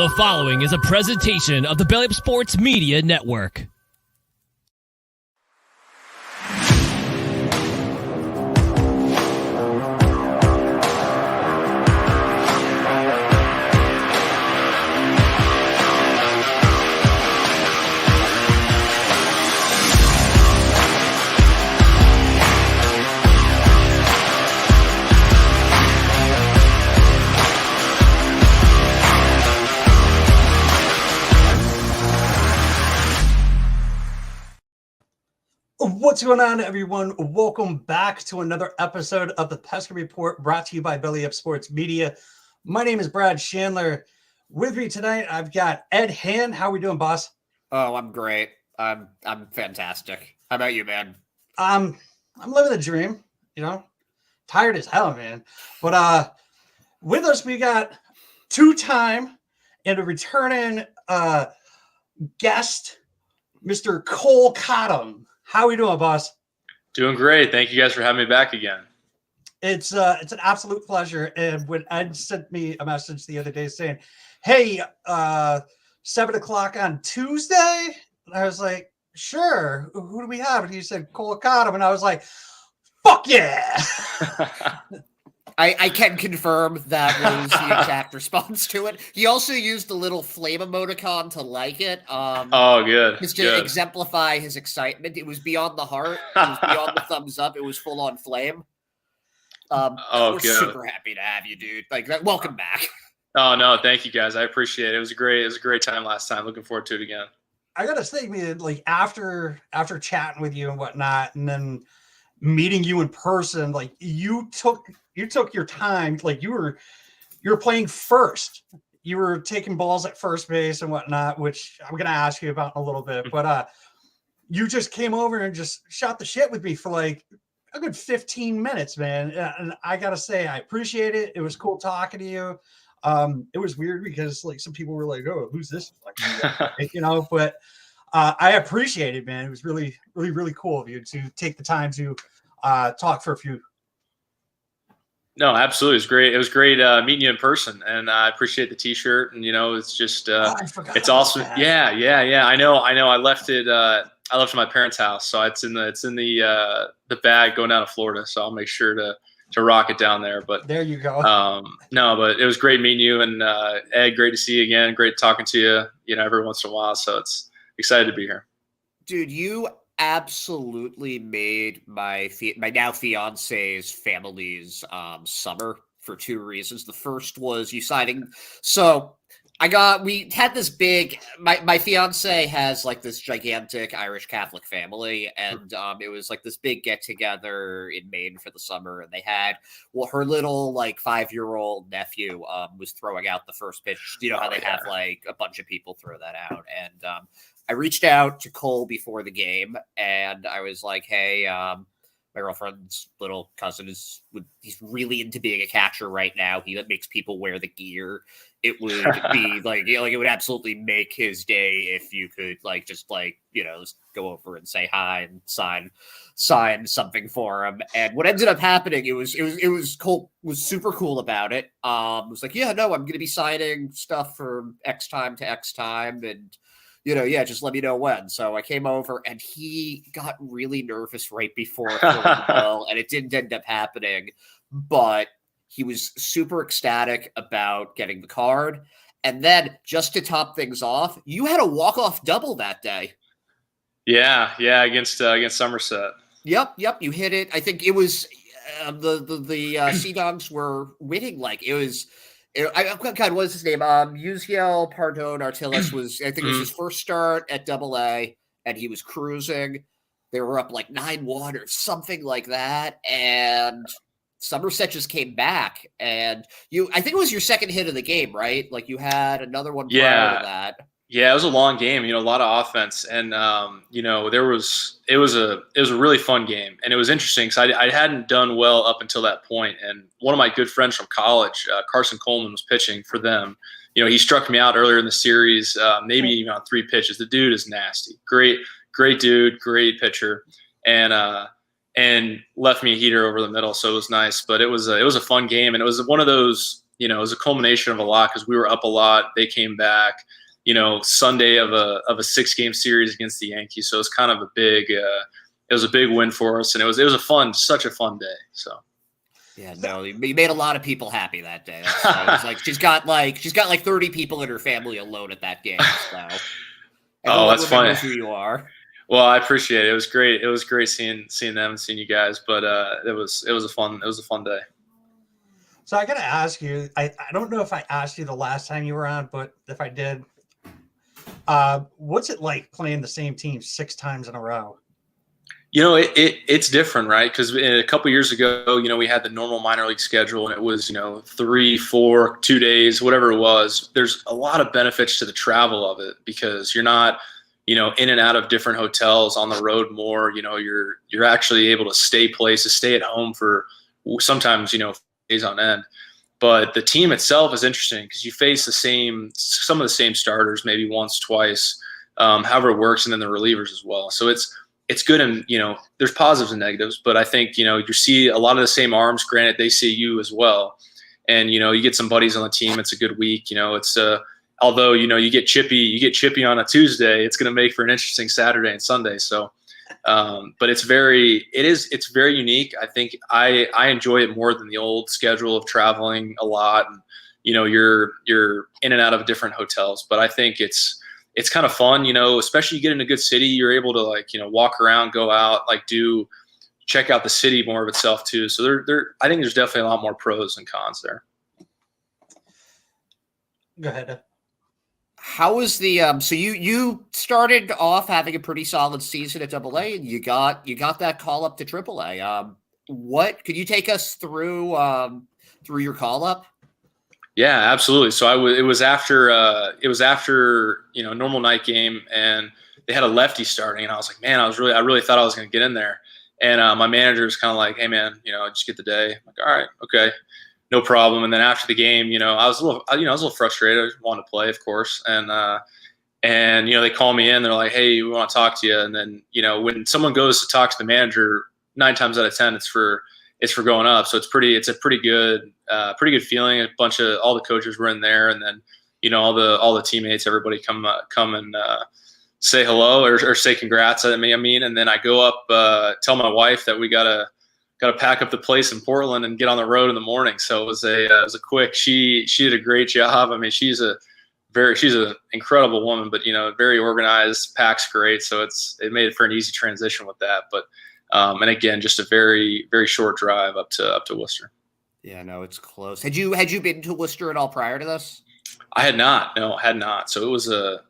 The following is a presentation of the Belly Up Sports Media Network. What's going on, everyone? Welcome back to another episode of the Pesca Report, brought to you by Belly Up Sports Media. My name is Brad Chandler. With me tonight, I've got Ed Hand. How are we doing, boss? Oh, I'm great. I'm fantastic. How about you, man? I'm living the dream. You know, tired as hell, man. But with us, we got two-time and a returning guest, Mr. Kole Cottam. How are we doing, boss? Doing great. Thank you guys for having me back again. It's an absolute pleasure. And when Ed sent me a message the other day saying, hey, 7 o'clock on Tuesday, and I was like, sure. Who do we have? And he said, Kole Cottam. And I was like, fuck yeah. I can confirm that was the exact response to it. He also used the little flame emoticon to like it. Oh, good. Just to good. exemplify his excitement. It was beyond the heart. It was beyond the thumbs up. It was full on flame. We're good. super happy to have you, dude. Like, welcome back. Oh no, thank you guys. I appreciate it. It was a great time last time. Looking forward to it again. I gotta say, man, like after chatting with you and whatnot, and then meeting you in person, like you took your time. Like you were playing first. You were taking balls at first base and whatnot, which I'm gonna ask you about in a little bit. But you just came over and just shot the shit with me for like a good 15 minutes, man. And I gotta say, I appreciate it. It was cool talking to you. It was weird because like some people were like, "Oh, who's this?" Like, you know. But I appreciate it, man. It was really, really, really cool of you to take the time to talk for a few. No, absolutely. It was great meeting you in person, and I appreciate the T-shirt. And you know, it's just it's awesome. Yeah. I know. I left it. I left it at my parents' house, so it's in the bag going down to Florida. So I'll make sure to rock it down there. But there you go. No, but it was great meeting you, and Ed, great to see you again. Great talking to you. You know, every once in a while. So it's excited to be here, dude. You absolutely made my now fiance's family's summer for two reasons. The first was you signing. So we had this big, my fiance has like this gigantic Irish Catholic family. And it was like this big get together in Maine for the summer. And they had, her little like 5-year-old nephew was throwing out the first pitch. You know how they have like a bunch of people throw that out. And I reached out to Kole before the game and I was like, hey, my girlfriend's little cousin he's really into being a catcher right now. He makes people wear the gear. It would be like, you know, like it would absolutely make his day if you could like, just like, you know, just go over and say hi and sign something for him. And what ended up happening, it was Cole was super cool about it. It was like, yeah, no, I'm going to be signing stuff from X time to X time. And, you know, yeah, just let me know when. So I came over and he got really nervous right before the bell, and it didn't end up happening, but he was super ecstatic about getting the card. And then just to top things off, you had a walk-off double that day. Yeah, against Somerset. Yep, you hit it. I think it was the Sea Dogs were winning like it was. God, what is his name? Uziel Pardon Artilis was, I think it was his first start at Double-A, and he was cruising. They were up like 9-1 or something like that, and Somerset just came back. And I think it was your second hit of the game, right? Like you had another one prior to that. Yeah, it was a long game, you know, a lot of offense. And, you know, it was a really fun game. And it was interesting because I hadn't done well up until that point. And one of my good friends from college, Carson Coleman, was pitching for them. You know, he struck me out earlier in the series, maybe even on 3 pitches. The dude is nasty. Great dude, great pitcher. And left me a heater over the middle. So it was nice. But it was a fun game. And it was one of those it was a culmination of a lot because we were up a lot. They came back, Sunday of a 6-game series against the Yankees. So it was kind of a big, it was a big win for us, and it was such a fun day. So. Yeah, no, you made a lot of people happy that day. It's like she's got like 30 people in her family alone at that game. So oh, that's funny. Who you are? Well, I appreciate it. It was great. It was great seeing them and seeing you guys. But it was a fun day. So I got to ask you. I don't know if I asked you the last time you were on, but if I did, what's it like playing the same team 6 times in a row? It's different, right? Because a couple years ago, we had the normal minor league schedule, and it was 3, 4, 2 days, whatever it was. There's a lot of benefits to the travel of it because you're not in and out of different hotels on the road more. You're actually able to stay at home for sometimes days on end. But the team itself is interesting because you face some of the same starters maybe once, twice, however it works, and then the relievers as well. So it's good, and there's positives and negatives, but I think you see a lot of the same arms. Granted, they see you as well, and you get some buddies on the team. It's a good week. It's although you get chippy on a Tuesday, it's going to make for an interesting Saturday and Sunday. So, but it's very unique. I think I enjoy it more than the old schedule of traveling a lot, and you're in and out of different hotels. But I think it's kind of fun, especially you get in a good city, you're able to walk around, go out, check out the city more of itself too. So I think there's definitely a lot more pros and cons there. Go ahead. How was the so you started off having a pretty solid season at AA, and you got that call up to AAA. What could you take us through your call up? Yeah, absolutely. So it was after normal night game, and they had a lefty starting, and I was like, man, I really thought I was going to get in there. And my manager was kind of like, hey man, just get the day. I'm like, all right, okay, no problem. And then after the game, I was a little frustrated. I just wanted to play, of course. And they call me in. They're like, hey, we want to talk to you. And then when someone goes to talk to the manager, 9 times out of 10, it's for going up. So it's a pretty good feeling. A bunch of all the coaches were in there, and then all the teammates, everybody come and say hello or say congrats at me. And then I go up, tell my wife that we gotta pack up the place in Portland and get on the road in the morning. So it was a quick. She did a great job. I mean, she's an incredible woman, but very organized. Packs great, so it made it for an easy transition with that. But and again, just a very, very short drive up to Worcester. Yeah, no, it's close. Had you been to Worcester at all prior to this? I had not. No, had not. So it was a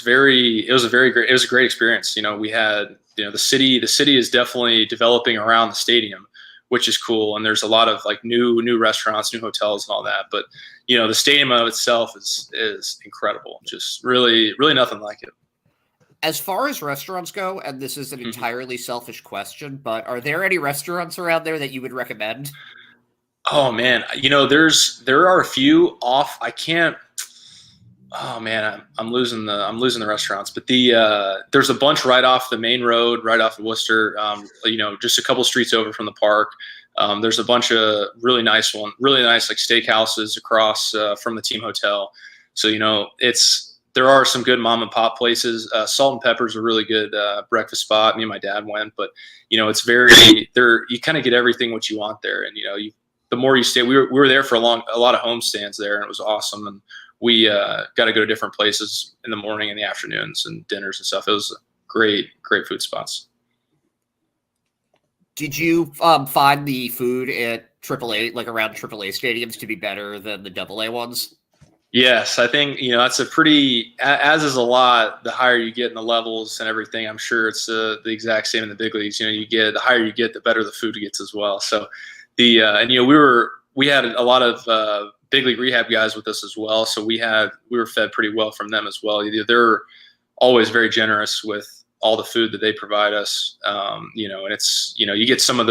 great experience. We had, the city is definitely developing around the stadium, which is cool. And there's a lot of new restaurants, new hotels and all that. But, the stadium of itself is incredible. Just really, really nothing like it. As far as restaurants go, and this is an entirely selfish question, but are there any restaurants around there that you would recommend? Oh man, there are a few off. I can't. Oh man, I'm losing the restaurants, but there's a bunch right off the main road, right off of Worcester. Just a couple streets over from the park. There's a bunch of really nice steakhouses across from the team hotel. So there are some good mom and pop places. Salt and Pepper's a really good breakfast spot. Me and my dad went, but it's very there. You kind of get everything what you want there, and the more you stay, we were there for a lot of home stands there, and it was awesome. And we got to go to different places in the morning and the afternoons and dinners and stuff. It was great food spots. Did you find the food at AAA, around AAA stadiums, to be better than the AA ones? Yes, I think that's a pretty, as is a lot. The higher you get in the levels and everything, I'm sure it's the exact same in the big leagues. The higher you get, the better the food gets as well. So we had a lot of big league rehab guys with us as well. So we were fed pretty well from them as well. They're always very generous with all the food that they provide us. And it's, you get some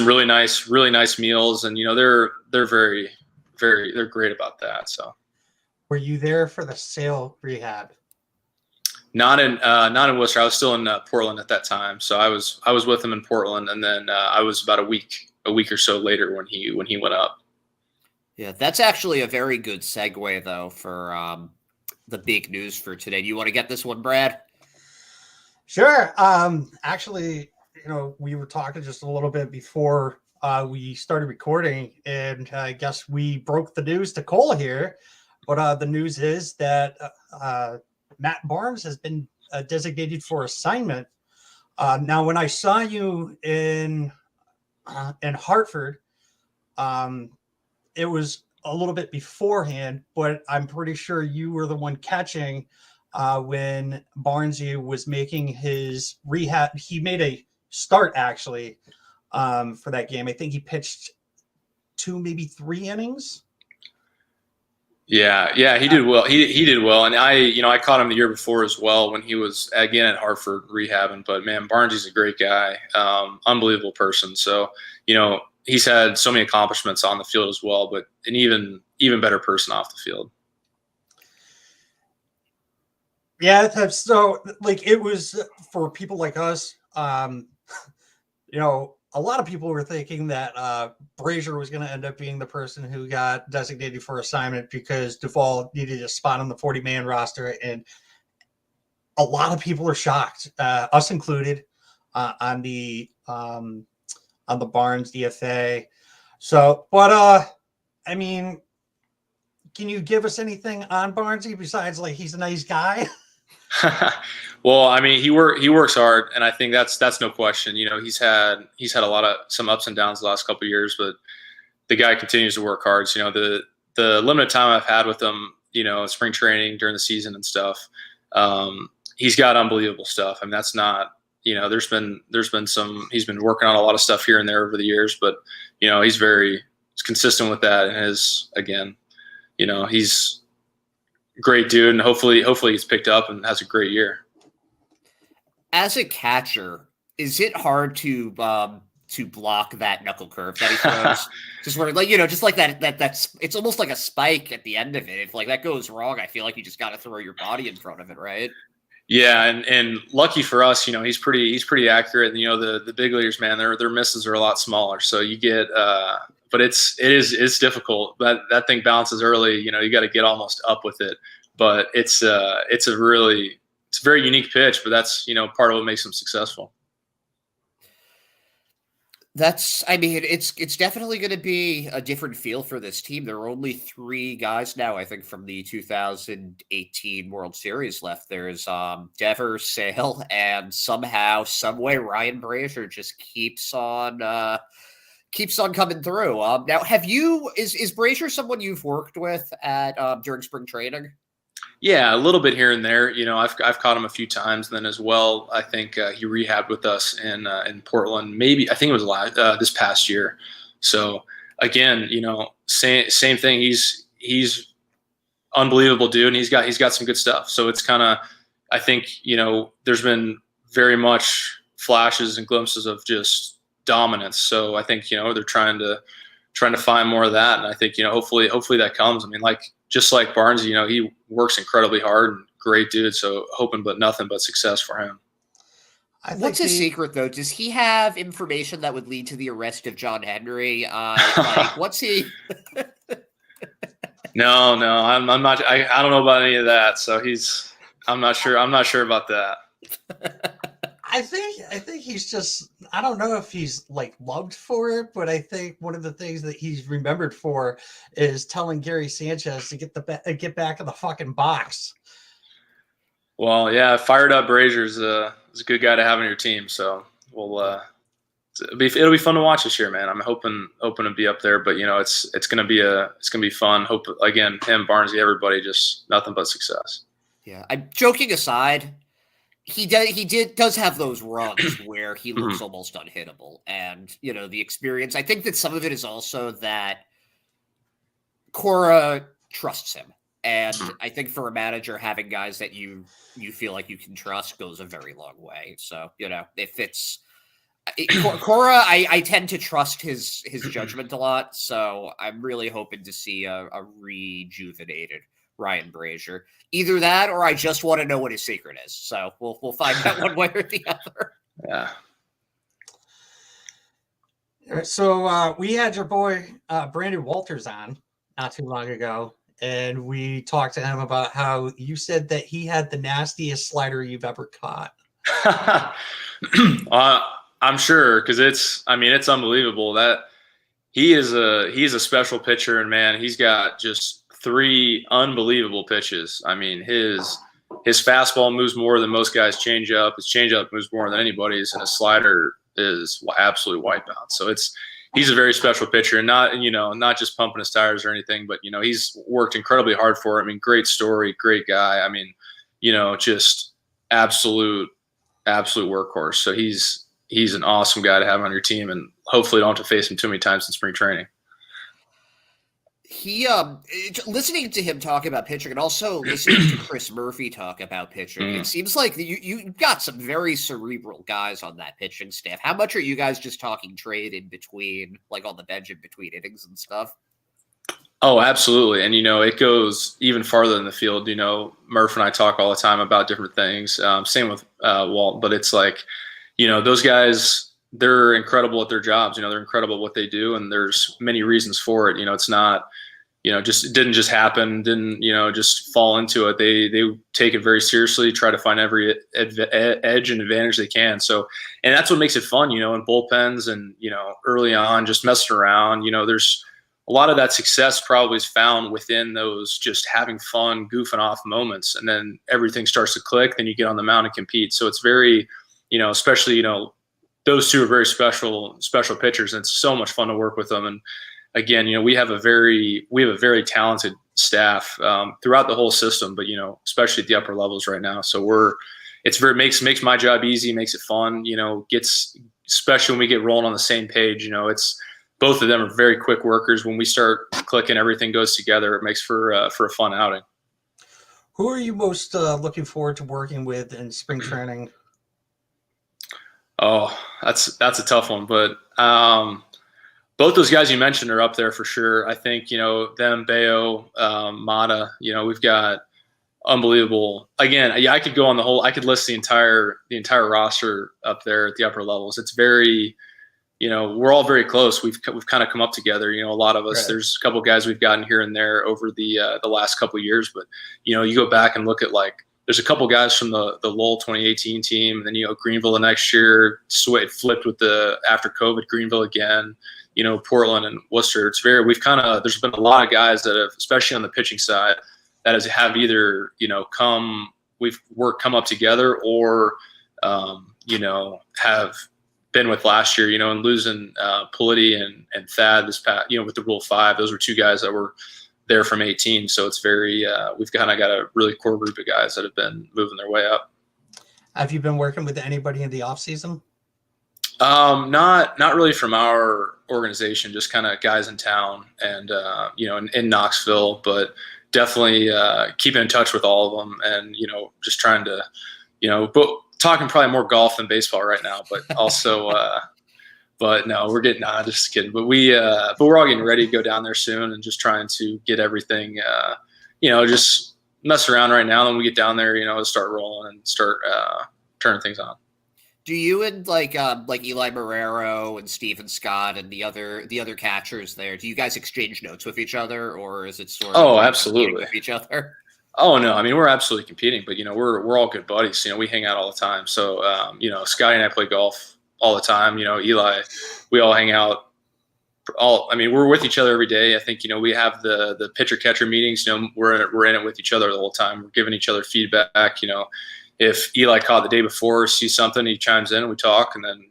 really nice meals, and they're very, very, they're great about that. So were you there for the sale rehab? Not in Worcester. I was still in Portland at that time. So I was with him in Portland, and then I was about a week or so later when he went up. Yeah, that's actually a very good segue, though, for the big news for today. Do you want to get this one, Brad? Sure. Actually, we were talking just a little bit before we started recording, and I guess we broke the news to Cole here. But the news is that Matt Barnes has been designated for assignment. Now, when I saw you in Hartford, it was a little bit beforehand, but I'm pretty sure you were the one catching when Barnesy was making his rehab. He made a start actually for that game. I think he pitched 2, maybe 3 innings. Yeah, he did well. He did well, and I caught him the year before as well when he was again at Hartford rehabbing. But man, Barnesy's a great guy, unbelievable person. So he's had so many accomplishments on the field as well, but an even better person off the field. Yeah, so like it was for people like us. A lot of people were thinking that Brazier was going to end up being the person who got designated for assignment because Duvall needed a spot on the 40-man roster, and a lot of people are shocked, us included, on the Barnes DFA. So, but I mean, can you give us anything on Barnesy besides like he's a nice guy? Well, I mean, he works hard, and I think that's no question. He's had some ups and downs the last couple of years, but the guy continues to work hard. So, the limited time I've had with him, spring training during the season and stuff, he's got unbelievable stuff. I mean, that's not there's been some he's been working on a lot of stuff here and there over the years, but he's consistent with that, and he's great dude, and hopefully he's picked up and has a great year. As a catcher, is it hard to block that knuckle curve that he throws? Just where just like that's it's almost like a spike at the end of it. If like that goes wrong, I feel like you just got to throw your body in front of it, right? Yeah, and lucky for us, he's pretty accurate. And the big leaguers, man, their misses are a lot smaller, so you get. But it's difficult. That thing bounces early. You got to get almost up with it. But it's a very unique pitch. But that's part of what makes him successful. It's definitely going to be a different feel for this team. There are only 3 guys now, I think, from the 2018 World Series left. There's Dever, Sale, and somehow, someway, Ryan Brazier just keeps on coming through. Now, is Brazier someone you've worked with at during spring training? Yeah, a little bit here and there. I've caught him a few times. And then as well, I think he rehabbed with us in Portland. Maybe I think it was this past year. So again, same thing. He's unbelievable dude, and he's got some good stuff. So it's kind of, I think there's been very much flashes and glimpses of just dominance. So I think they're trying to find more of that, and I think hopefully that comes. I mean, just like Barnesy, he works incredibly hard and great dude. So hoping but nothing but success for him. What's his secret though? Does he have information that would lead to the arrest of John Henry? What's he? No, I'm not. I don't know about any of that. So I'm not sure. I'm not sure about that. I think he's just, I don't know if he's like loved for it, but I think one of the things that he's remembered for is telling Gary Sanchez to get back in the fucking box. Well, yeah, fired up Brazier's a good guy to have on your team. So it'll be fun to watch this year, man. I'm hoping to be up there, but it's gonna be fun. Hope again, him, Barnesy, everybody, just nothing but success. Yeah, I'm joking aside. He does have those runs where he looks almost unhittable, and the experience. I think that some of it is also that Cora trusts him, and I think for a manager, having guys that you feel like you can trust goes a very long way. So if it's Cora, I tend to trust his judgment a lot. So I'm really hoping to see a rejuvenated Ryan Brazier. Either that, or I just want to know what his secret is. So we'll find out one way or the other. Yeah. So we had your boy Brandon Walters on not too long ago, and we talked to him about how you said that he had the nastiest slider you've ever caught. I'm sure, because it's unbelievable that he's a special pitcher, and man, he's got just 3 unbelievable pitches. I mean, his fastball moves more than most guys' changeup. His changeup moves more than anybody's, and his slider is absolute wipeout. So he's a very special pitcher, and not just pumping his tires or anything, but he's worked incredibly hard for it. I mean, great story, great guy. I mean, just absolute workhorse. So he's an awesome guy to have on your team, and hopefully don't have to face him too many times in spring training. He listening to him talk about pitching and also listening to Chris Murphy talk about pitching, it seems like you got some very cerebral guys on that pitching staff. How much are you guys just talking trade in between, like on the bench in between innings and stuff? Oh, absolutely. And, it goes even farther in the field. Murph and I talk all the time about different things. Same with Walt, but it's like, those guys, they're incredible at their jobs. They're incredible at what they do, and there's many reasons for it. It's not, it didn't just happen, didn't, just fall into it. They take it very seriously, try to find every edge and advantage they can. So, and that's what makes it fun, in bullpens and, early on, just messing around. There's a lot of that success probably is found within those just having fun, goofing off moments, and then everything starts to click. Then you get on the mound and compete. So it's very, especially, those 2 are very special pitchers, and it's so much fun to work with them. And again, we have a very talented staff throughout the whole system, but especially at the upper levels right now. So makes my job easy, makes it fun. Especially when we get rolling on the same page. It's both of them are very quick workers. When we start clicking, everything goes together. It makes for a fun outing. Who are you most looking forward to working with in spring training? Oh, that's a tough one, but both those guys you mentioned are up there for sure. I think them, Bayo, Mata. We've got unbelievable. Again, yeah, I could go on the whole. I could list the entire roster up there at the upper levels. It's very, we're all very close. We've kind of come up together. A lot of us. Right. There's a couple of guys we've gotten here and there over the last couple of years, but you go back and look at there's a couple guys from the Lowell 2018 team, and then Greenville the next year flipped with after COVID Greenville again. Portland and Worcester. There's been a lot of guys that have, especially on the pitching side, that have either come up together or have been with last year. And losing Politi and Thad this past with the Rule 5. Those were 2 guys that were there from 18. So it's very we've kind of got a really core group of guys that have been moving their way up. Have you been working with anybody in the off season? Not really from our organization, just kind of guys in town and in Knoxville, but definitely keeping in touch with all of them, and just trying to but talking probably more golf than baseball right now, but also but no, just kidding. But we're all getting ready to go down there soon, and just trying to get everything just mess around right now. Then we get down there, start rolling and start turning things on. Do you and like Eli Marrero and Steven Scott and the other catchers there, do you guys exchange notes with each other, or is it sort of absolutely with each other? Oh no, I mean we're absolutely competing, but we're all good buddies. We hang out all the time. So Scotty and I play golf all the time. Eli, we all hang out. We're with each other every day. I think we have the pitcher catcher meetings. We're in it with each other the whole time. We're giving each other feedback. If Eli caught the day before, sees something, he chimes in and we talk, and then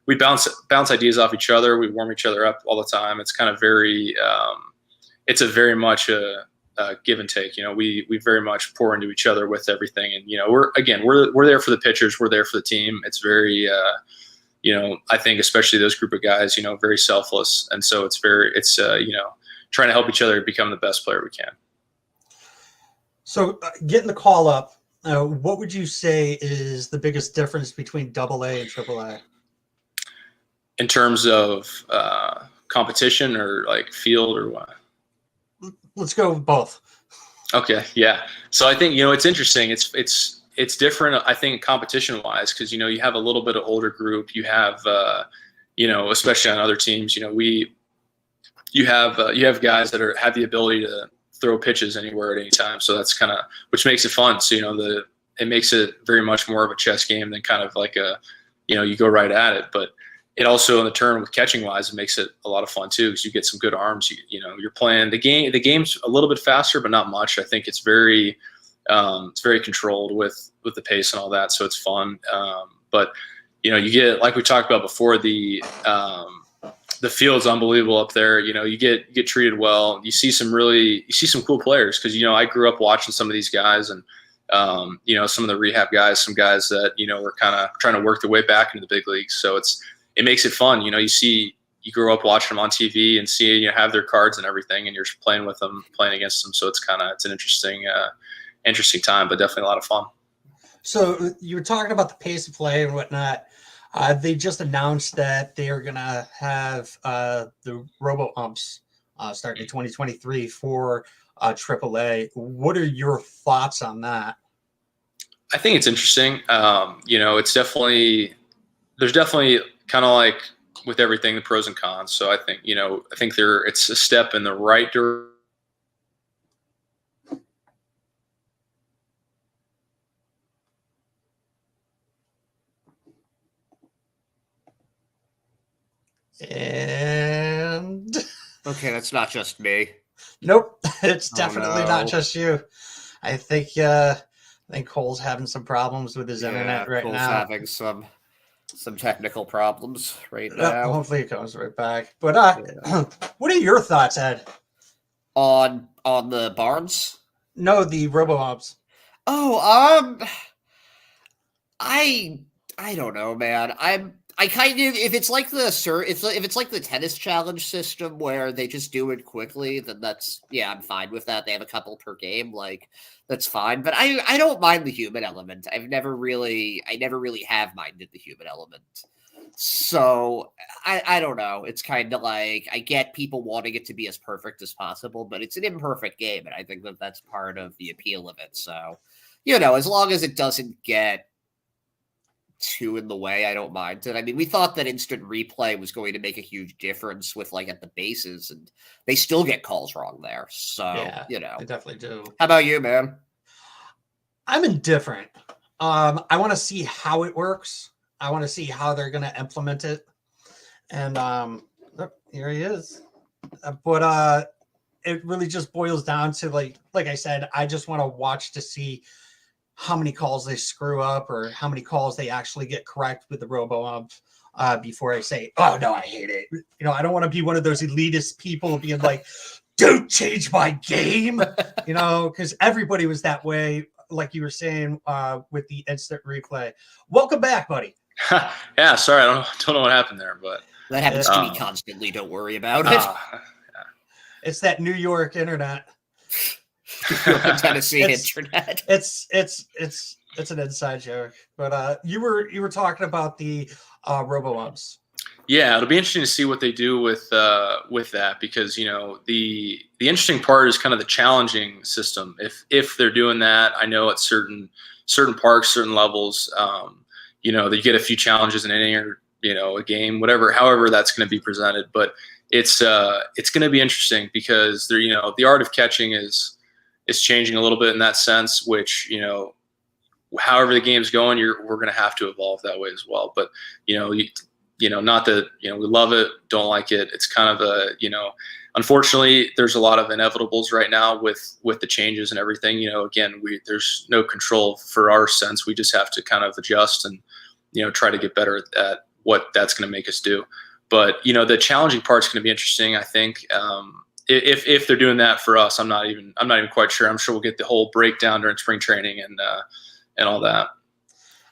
we bounce ideas off each other. We warm each other up all the time. It's kind of very it's a very much a give and take. We very much pour into each other with everything, and we're there for the pitchers, we're there for the team. It's very I think especially those group of guys, very selfless, and so it's trying to help each other become the best player we can. So getting the call up. What would you say is the biggest difference between AA and AAA? In terms of competition or like field or what? Let's go with both. Okay, yeah. So I think it's interesting. It's different. I think competition wise, because you have a little bit of older group. You have especially on other teams. you have guys that have the ability to throw pitches anywhere at any time. So that's kind of which makes it fun. So it makes it very much more of a chess game than kind of like you go right at it. But it also in the turn with catching wise, it makes it a lot of fun too because you get some good arms. You're playing the game. The game's a little bit faster, but not much. I think it's very controlled with the pace and all that, so it's fun. But you get like we talked about before, the field's unbelievable up there. You get treated well. You see some cool players because I grew up watching some of these guys and some of the rehab guys, some guys that were kind of trying to work their way back into the big leagues. So it makes it fun. You grow up watching them on TV and see have their cards and everything, and you're playing with them, playing against them. So it's an interesting time, but definitely a lot of fun. So you were talking about the pace of play and whatnot. They just announced that they are going to have the robo umps starting in 2023 for AAA. What are your thoughts on that? I think it's interesting. It's there's definitely kind of like with everything, the pros and cons. So I think it's a step in the right direction. And okay, that's not just me. Nope, it's definitely no. not just you. I think Cole's having some problems with his internet right Cole's now. having some technical problems right now. Hopefully it comes right back. But what are your thoughts, Ed? On the Barnes? No, the robo-umps. Oh, I don't know, man. I kind of if it's like the tennis challenge system where they just do it quickly, then I'm fine with that. They have a couple per game, like that's fine. But I don't mind the human element. I never really have minded the human element. So I don't know. It's kind of like I get people wanting it to be as perfect as possible, but it's an imperfect game, and I think that's part of the appeal of it. So as long as it doesn't get too in the way, I don't mind it. I mean, we thought that instant replay was going to make a huge difference with at the bases, and they still get calls wrong there. So they definitely do. How about you, man? I'm indifferent. I want to see how it works. I want to see how they're going to implement it. And here he is. But it really just boils down to like I said, I just want to watch to see how many calls they screw up or how many calls they actually get correct with the robo-ump before I say, oh, no, I hate it. I don't want to be one of those elitist people being like, don't change my game, because everybody was that way, like you were saying with the instant replay. Welcome back, buddy. Yeah, sorry, I don't know what happened there, but that happens to me constantly. Don't worry about it. It's that New York internet. Tennessee internet. It's an inside joke, but you were talking about the robo-umps. Yeah, it'll be interesting to see what they do with that because the interesting part is kind of the challenging system. If they're doing that, I know at certain parks, certain levels, they get a few challenges in an inning or a game, however that's going to be presented. But it's going to be interesting because the art of catching is changing a little bit in that sense, which, however the game's going, we're going to have to evolve that way as well. But, not that, we love it, don't like it. It's kind of unfortunately there's a lot of inevitables right now with the changes and everything, again, there's no control for our sense. We just have to kind of adjust and, try to get better at what that's going to make us do. But, the challenging part's going to be interesting, I think. If they're doing that for us, I'm not even quite sure. I'm sure we'll get the whole breakdown during spring training and all that.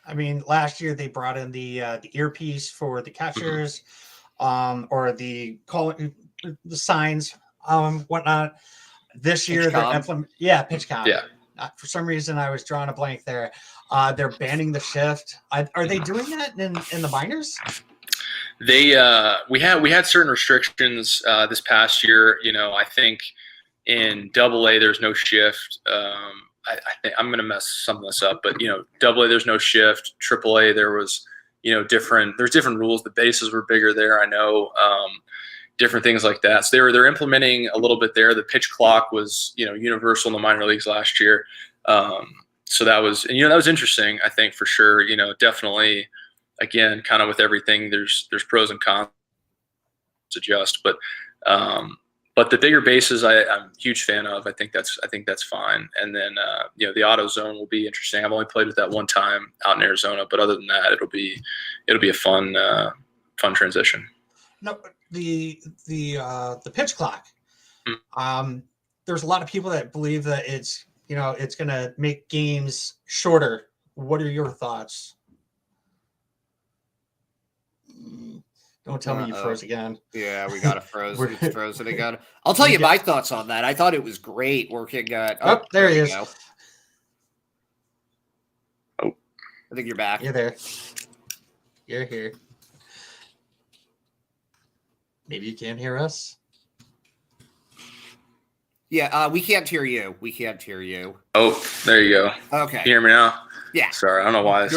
I mean, last year they brought in the earpiece for the catchers, or the signs, whatnot. This year they're pitch count. Yeah. For some reason, I was drawing a blank there. They're banning the shift. Are they doing that in the minors? We had certain restrictions this past year. I think in AA there's no shift. I think I'm going to mess some of this up, but AA there's no shift. AAA there was there's different rules. The bases were bigger there. I know. different things like that. So they're implementing a little bit there. The pitch clock was, universal in the minor leagues last year. So that was, that was interesting, I think, for sure. Definitely, again, kind of with everything, there's pros and cons to adjust, but the bigger bases I'm a huge fan of. I think that's fine. And then the auto zone will be interesting. I've only played with that one time out in Arizona, but other than that, it'll be a fun transition. No, the pitch clock. There's a lot of people that believe that it's going to make games shorter. What are your thoughts? Don't tell me you froze again. Yeah, we got it's frozen again. I'll tell you my thoughts on that. I thought it was great working at. Oh, there he is. Go. Oh, I think you're back. You're there. You're here. Maybe you can't hear us. Yeah, we can't hear you. We can't hear you. Oh, there you go. Okay. Can you hear me now? Yeah. Sorry, I don't know why it's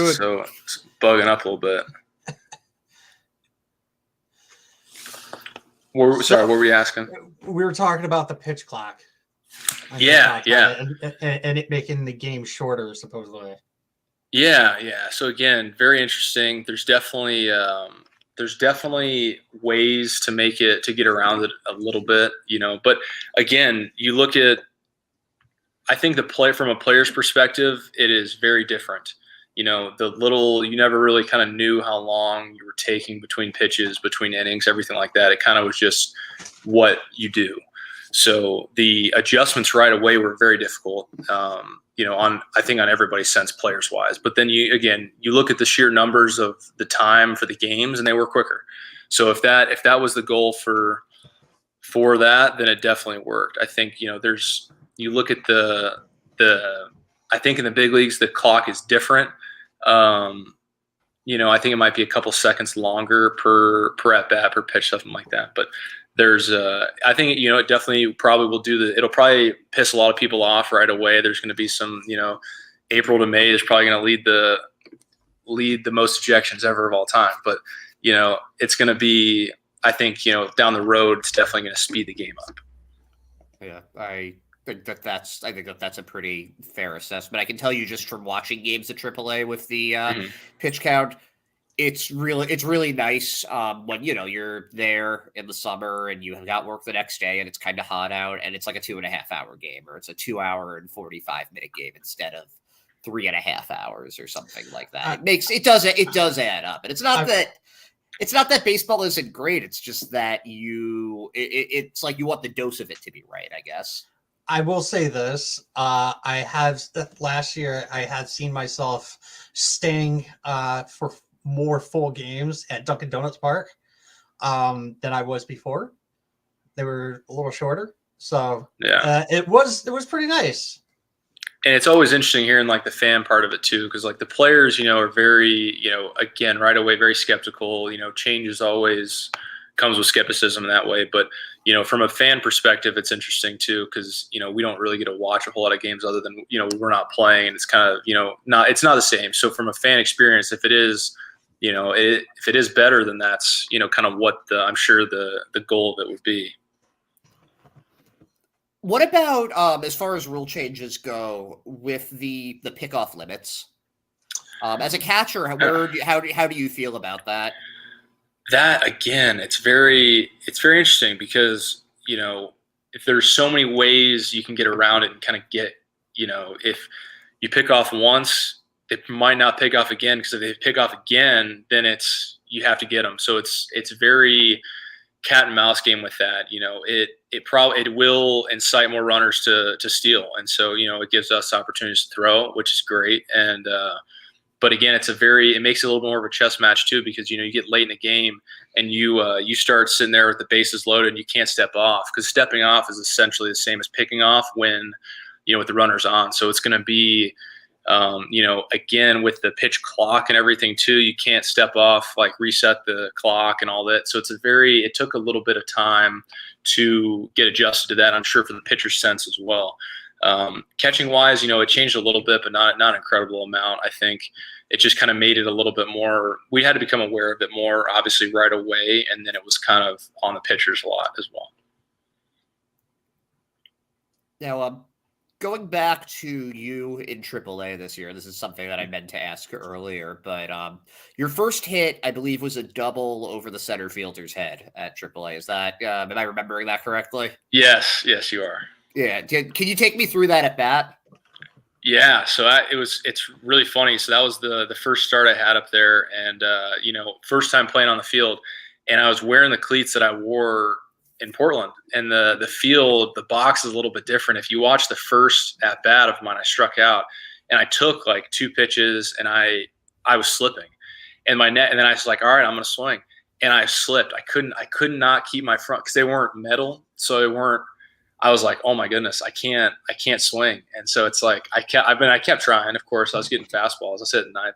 bugging up a little bit. What were we asking? We were talking about the pitch clock. Yeah. And it making the game shorter, supposedly. Yeah. So again, very interesting. There's definitely ways to get around it a little bit, But again, you look at, I think from a player's perspective, it is very different. You never really kind of knew how long you were taking between pitches, between innings, everything like that. It kind of was just what you do. So the adjustments right away were very difficult, I think on everybody's sense players wise. But then you look at the sheer numbers of the time for the games and they were quicker. So if that was the goal for that, then it definitely worked. I think, you look at I think in the big leagues, the clock is different. I think it might be a couple seconds longer per at bat, per pitch, something like that. But there's, I think, it definitely probably will it'll probably piss a lot of people off right away. There's going to be some, April to May is probably going to lead the most ejections ever of all time. But, it's going to be, I think, down the road, it's definitely going to speed the game up. Yeah, I think that's a pretty fair assessment. I can tell you just from watching games at AAA with the pitch count, it's really nice when you're there in the summer and you have got work the next day and it's kind of hot out and it's like a 2.5 hour game, or it's a 2 hour and 45-minute game instead of 3.5 hours or something like that. It does add up, and it's not that baseball isn't great. It's just that it's like you want the dose of it to be right, I guess. I will say this. Last year I had seen myself staying for more full games at Dunkin' Donuts Park than I was before. They were a little shorter. So yeah, it was pretty nice. And it's always interesting hearing like the fan part of it too, because like the players, are very, again, right away, very skeptical. Change is always comes with skepticism in that way. But, from a fan perspective, it's interesting too, because, we don't really get to watch a whole lot of games other than, we're not playing, and it's kind of, it's not the same. So from a fan experience, if it is, if it is better, then that's, kind of what I'm sure the goal of it would be. What about as far as rule changes go with the pickoff limits? As a catcher, how do you feel about that? That again, it's very interesting because if there's so many ways you can get around it and kind of get if you pick off once, it might not pick off again, because if they pick off again, then you have to get them. So it's very cat and mouse game with that. It will incite more runners to steal, and so it gives us opportunities to throw, which is great. And but again, it makes it a little more of a chess match too, because you get late in the game and you start sitting there with the bases loaded and you can't step off, because stepping off is essentially the same as picking off when with the runners on. So it's going to be again with the pitch clock and everything too, you can't step off, like reset the clock and all that. So it took a little bit of time to get adjusted to that, I'm sure, for the pitcher's sense as well. Catching wise, it changed a little bit, but not an incredible amount. I think it just kind of made it a little bit more. We had to become aware of it more, obviously, right away, and then it was kind of on the pitchers a lot as well. Now, going back to you in AAA this year, this is something that I meant to ask earlier, but your first hit, I believe, was a double over the center fielder's head at AAA. Is that, am I remembering that correctly? Yes, you are. Yeah. Can you take me through that at bat? Yeah, so it's really funny. So that was the first start I had up there, and first time playing on the field, and I was wearing the cleats that I wore in Portland, and the field, the box is a little bit different. If you watch the first at bat of mine, I struck out, and I took like 2 pitches, and I was slipping, and my net, and then I was like, all right, I'm gonna swing, and I slipped. I could not keep my front because they weren't metal, so they weren't. I was like, oh my goodness, I can't swing. And so it's like, I kept trying. Of course, I was getting fastballs. I was hitting 9th,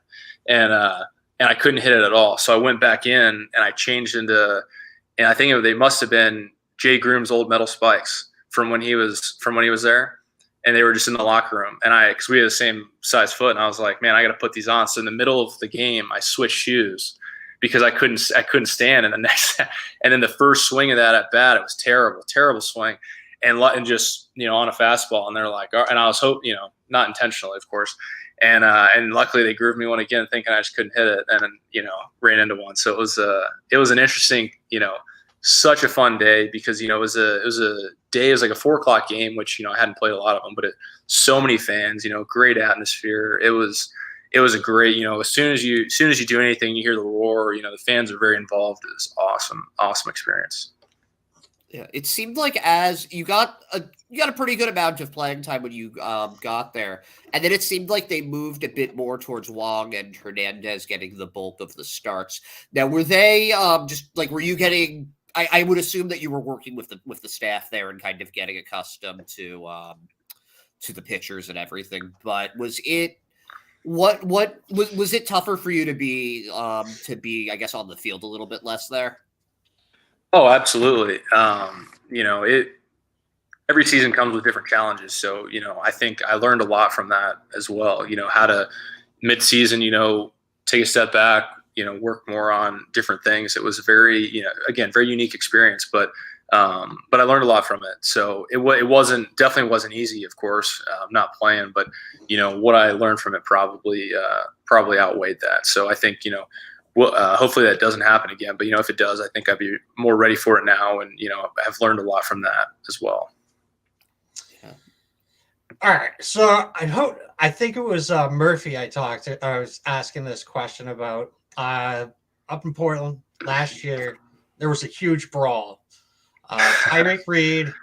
and I couldn't hit it at all. So I went back in and I changed into, and I think they must have been Jay Groom's old metal spikes from when he was there, and they were just in the locker room. And because we had the same size foot, and I was like, man, I got to put these on. So in the middle of the game, I switched shoes because I couldn't stand. And and then the first swing of that at bat, it was terrible swing. And just, on a fastball, and they're like, and I was hoping, not intentionally, of course. And luckily they grooved me one again, thinking I just couldn't hit it, and ran into one. So it was an interesting, such a fun day because, it was a day, it was like a 4:00 game, which, I hadn't played a lot of them, but so many fans, great atmosphere. It was a great, as soon as you do anything, you hear the roar, the fans are very involved. It was awesome experience. Yeah, it seemed like as you got a pretty good amount of playing time when you got there, and then it seemed like they moved a bit more towards Wong and Hernandez getting the bulk of the starts. Now, were they were you getting? I would assume that you were working with the staff there and kind of getting accustomed to the pitchers and everything. But was it was it tougher for you to be I guess on the field a little bit less there? Oh, absolutely. Every season comes with different challenges. So, I think I learned a lot from that as well. How to mid-season, take a step back, work more on different things. It was a very, very unique experience, but I learned a lot from it. So it definitely wasn't easy, of course, not playing, but, what I learned from it probably outweighed that. So I think, well, hopefully that doesn't happen again. But, if it does, I think I'd be more ready for it now. And, I've learned a lot from that as well. Yeah. All right. So I think it was Murphy I was asking this question about up in Portland last year. There was a huge brawl. Tyreek Reed.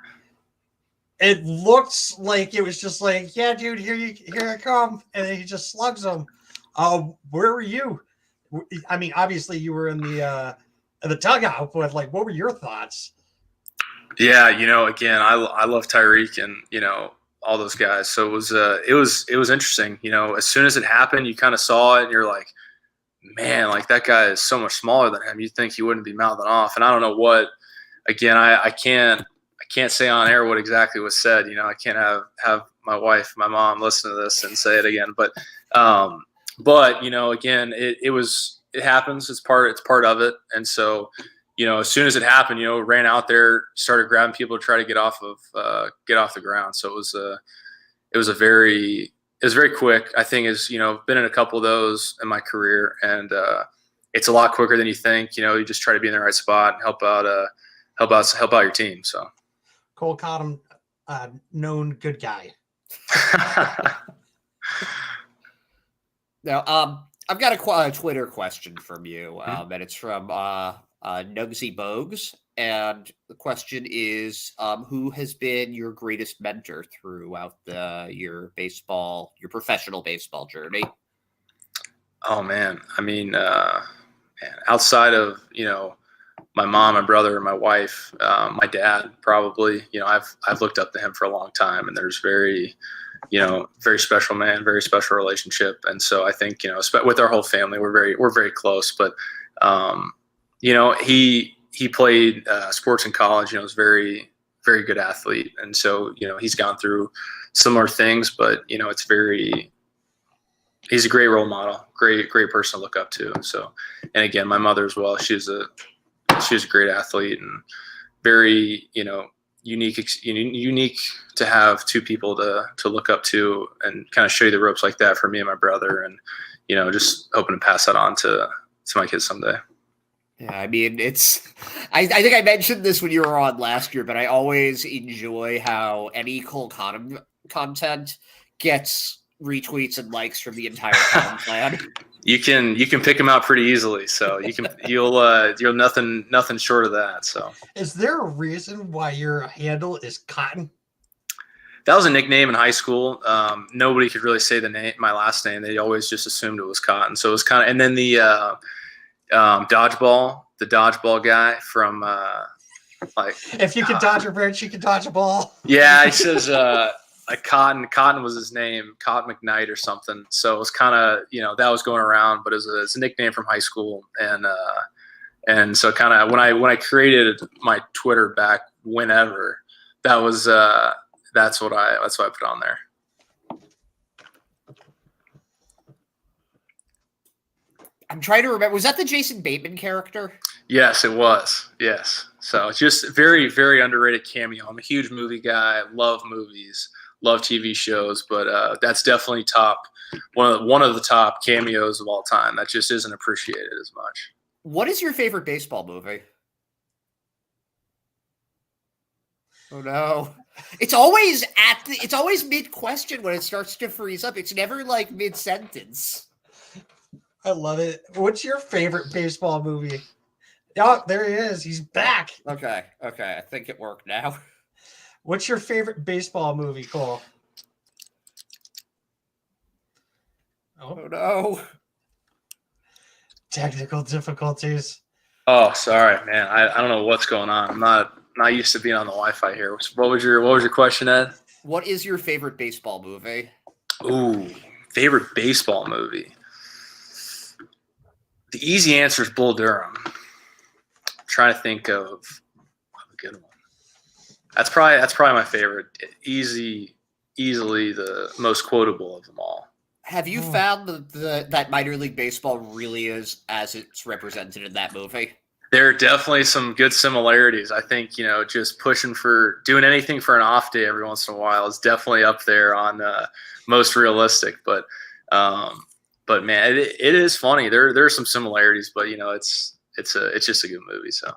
It looks like it was just like, yeah, dude, here I come. And then he just slugs him. Where were you? I mean, obviously you were in the dugout, but what were your thoughts? Yeah, again, I love Tyreek and all those guys. So it was interesting. As soon as it happened, you kind of saw it, and you're like, man, that guy is so much smaller than him. You'd think he wouldn't be mouthing off. And I don't know what. Again, I can't say on air what exactly was said. I can't have my wife, my mom, listen to this and say it again, but. Again, it happens. It's part of it. And so, as soon as it happened, ran out there, started grabbing people to try to get off the ground. So it was very quick. I think been in a couple of those in my career, and it's a lot quicker than you think. You just try to be in the right spot and help out your team. So Cole Cottam, known good guy. Now, I've got a Twitter question from you, and it's from Nugsy Bogues, and the question is, who has been your greatest mentor throughout your professional baseball journey? Oh man, I mean, outside of my mom, my brother, my wife, my dad, probably. I've looked up to him for a long time, and there's very special man, very special relationship. And so I think, with our whole family, we're very close, but, he played sports in college, was very, very good athlete. And so, he's gone through similar things, but, he's a great role model, great person to look up to. So, and again, my mother as well, she was a great athlete and very, unique to have two people to look up to and kind of show you the ropes like that for me and my brother. And, just hoping to pass that on to my kids someday. Yeah, I mean, I think I mentioned this when you were on last year, but I always enjoy how any Cole Cottam content gets retweets and likes from the entire Cottam clan. You can pick them out pretty easily, so you'll nothing short of that. So, is there a reason why your handle is Cotton? That was a nickname in high school. Nobody could really say my last name. They always just assumed it was Cotton. So it was kind of, and then the dodgeball guy from if you can dodge a wrench, you can dodge a ball. Yeah, he says like Cotton was his name, Cotton McKnight or something. So it was kind of, that was going around, but it's a nickname from high school. And so kind of when I created my Twitter back whenever, that was that's what I put on there. I'm trying to remember. Was that the Jason Bateman character? Yes, it was. Yes. So it's just very, very underrated cameo. I'm a huge movie guy. Love movies. Love TV shows. But that's definitely one of the top cameos of all time. That just isn't appreciated as much. What is your favorite baseball movie? Oh no. It's always mid question when it starts to freeze up. It's never like mid sentence. I love it. What's your favorite baseball movie? Oh, there he is. He's back. Okay. I think it worked now. What's your favorite baseball movie, Cole? Oh no. Technical difficulties. Oh, sorry, man. I don't know what's going on. I'm not used to being on the Wi-Fi here. What was your question, Ed? What is your favorite baseball movie? Ooh, favorite baseball movie. The easy answer is Bull Durham. I'm trying to think of a good one. That's probably my favorite. Easily the most quotable of them all. Have you found that minor league baseball really is as it's represented in that movie? There are definitely some good similarities. I think, just pushing for doing anything for an off day every once in a while is definitely up there on most realistic. But man, it is funny. There are some similarities, but it's just a good movie. So,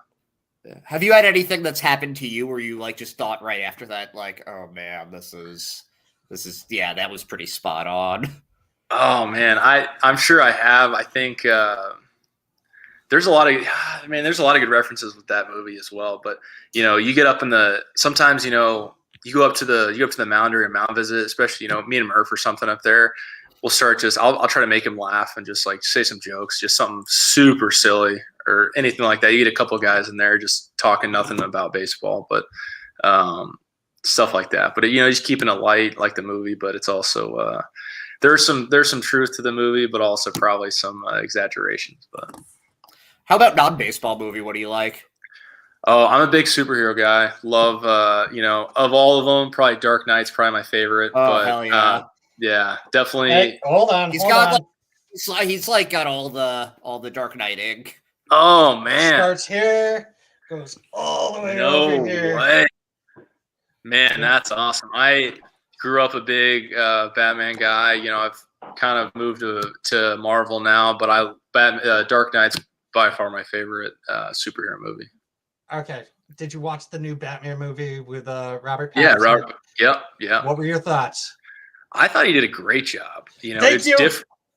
yeah. Have you had anything that's happened to you where you like just thought right after that, like, oh man, this is yeah, that was pretty spot on. Oh man, I'm sure I have. I think there's a lot of good references with that movie as well. But you get up sometimes you go up to the mound during a mound visit, especially me and Murph or something up there. We'll start I'll try to make him laugh and just like say some jokes, just something super silly or anything like that. You get a couple of guys in there just talking nothing about baseball, but stuff like that. But just keeping it light like the movie, but it's also there's some truth to the movie, but also probably some exaggerations. But how about non-baseball movie? What do you like? Oh, I'm a big superhero guy. Love of all of them, probably Dark Knight's probably my favorite. Oh, but, hell yeah. Yeah, definitely. Hey, hold on. He's got all the Dark Knight ink. Oh man. Starts here, goes all the way No over here. way. Man, that's awesome. I grew up a big Batman guy. I've kind of moved to Marvel now, but Dark Knight's by far my favorite superhero movie. Okay. Did you watch the new Batman movie with Robert Pattinson? Yeah, Robert. Yep. What were your thoughts? I thought he did a great job. Thank you.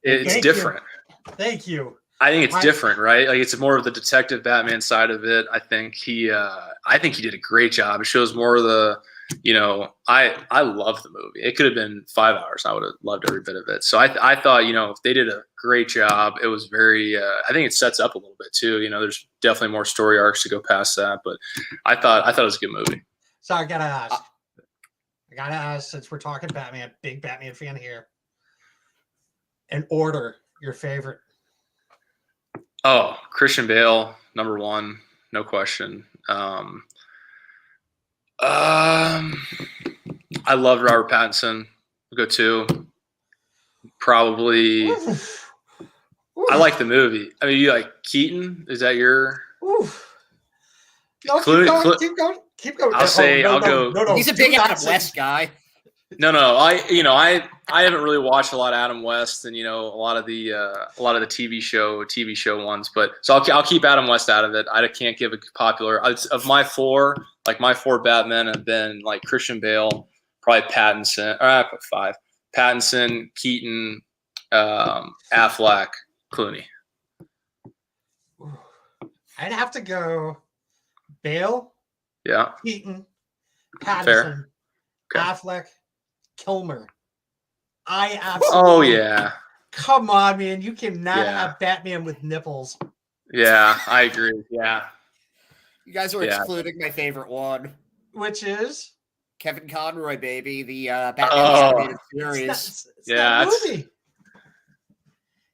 It's different. Thank you. I think it's different, right? Like it's more of the detective Batman side of it. I think he did a great job. It shows more of the, I love the movie. It could have been 5 hours. I would have loved every bit of it. So I thought, if they did a great job, it was very, I think it sets up a little bit too. There's definitely more story arcs to go past that, but I thought it was a good movie. So I gotta ask, since we're talking Batman, big Batman fan here. In order, your favorite. Oh, Christian Bale, number one, no question. I loved Robert Pattinson. We'll go 2. Probably. Oof. I like the movie. I mean, you like Keaton? Is that your? Oof. No, Clooney- keep going. I'll say I'll go. No, He's a do big not Adam say- West guy. No. I haven't really watched a lot of Adam West and a lot of the TV show ones. But so I'll keep Adam West out of it. I can't give a popular of my 4. Like my 4 Batmen have been like Christian Bale, probably Pattinson. Or I put 5: Pattinson, Keaton, Affleck, Clooney. I'd have to go Bale, Yeah. Keaton, Pattinson, Fair. Okay. Affleck, Kilmer. I absolutely. Oh yeah. Come on, man! You cannot Yeah. have Batman with nipples. Yeah, I agree. Yeah. You guys are Yeah. excluding my favorite one. Which is Kevin Conroy, baby, the Batman Oh. animated series. it's Yeah, not a that's- movie.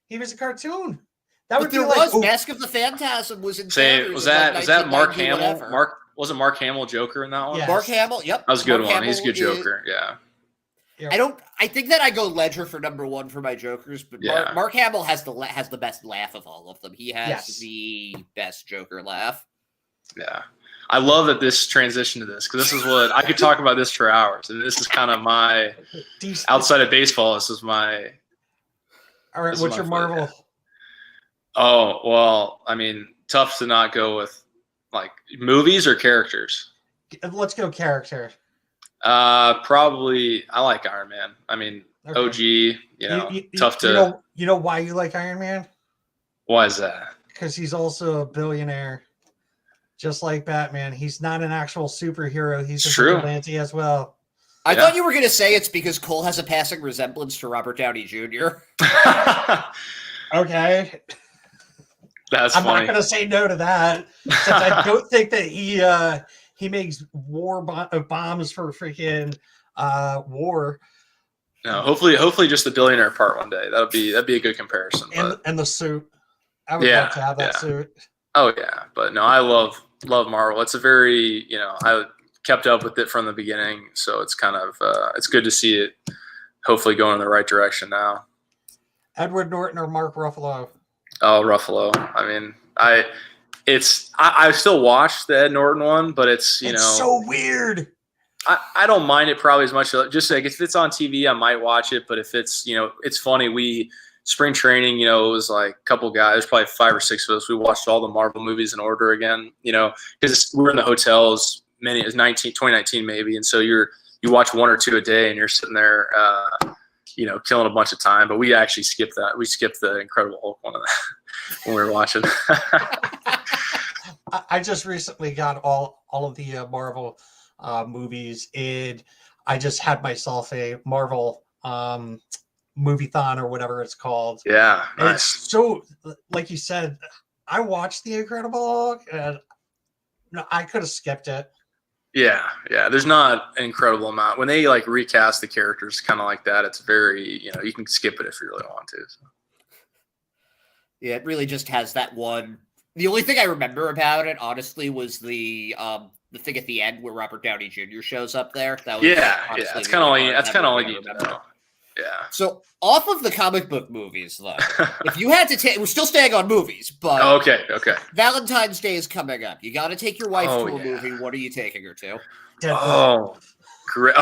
He was a cartoon. That But would be there like was oh, Mask of the Phantasm was in Say theaters was in, that like, was that Mark 1990 Hamill? whatever. Wasn't Mark Hamill Joker in that one? Yeah. Mark Hamill, yep. That was a good Mark one. He's a good Hamill is- Joker. Yeah. I think that I go Ledger for number 1 for my Jokers, but Yeah. Mark Hamill has the best laugh of all of them. He has Yes. the best Joker laugh. Yeah. I love that this transition to this because this is what I could talk about this for hours. And this is kind of my decent. outside of baseball. This is my All right, this is what's my your Marvel? oh well. I mean, tough to not go with like movies or characters. Let's go character. Probably I like Iron Man. I mean, Okay. OG. Tough to. You know why you like Iron Man? Why is that? Because he's also a billionaire, just like Batman. He's not an actual superhero. He's It's a true. vigilante as well. I Yeah. thought you were going to say it's because Cole has a passing resemblance to Robert Downey Jr. Okay, That's I'm funny. not going to say no to that, since I don't think that he makes bombs for freaking war. No, hopefully just the billionaire part one day. That'd be a good comparison. But And the suit. I would Yeah, love to have that yeah. suit. oh yeah, but no, I love Marvel. It's a very I kept up with it from the beginning, so it's kind of it's good to see it hopefully going in the right direction now. Edward Norton or Mark Ruffalo? Oh, Ruffalo. I mean, I still watch the Ed Norton one, but it's It's so weird. I don't mind it probably as much. Just like if it's on TV, I might watch it. But if it's it's funny. Spring training, it was like a couple guys, there's probably 5 or 6 of us. We watched all the Marvel movies in order again, because we were in the hotels. It was 2019 maybe, and so you watch 1 or 2 a day, and you're sitting there, killing a bunch of time. But we actually skipped that. We skipped the Incredible Hulk one of that when we were watching. I just recently got all of the Marvel movies, and I just had myself a Marvel movie-thon or whatever it's called. Yeah, And nice. it's so, like you said, I watched the Incredible Hulk, and I could have skipped it. Yeah. There's not an incredible amount when they like recast the characters, kind of like that. It's very you can skip it if you really want to. So. Yeah, it really just has that one. The only thing I remember about it, honestly, was the thing at the end where Robert Downey Jr. shows up there. That was honestly That's the kind of all only you. part That's that kind of all I you need to remember. know. Yeah. So off of the comic book movies, though, if you had to take, we're still staying on movies, but Okay. Valentine's Day is coming up. You got to take your wife Oh, to a yeah. movie. What are you taking her to? Deadpool. Oh, great!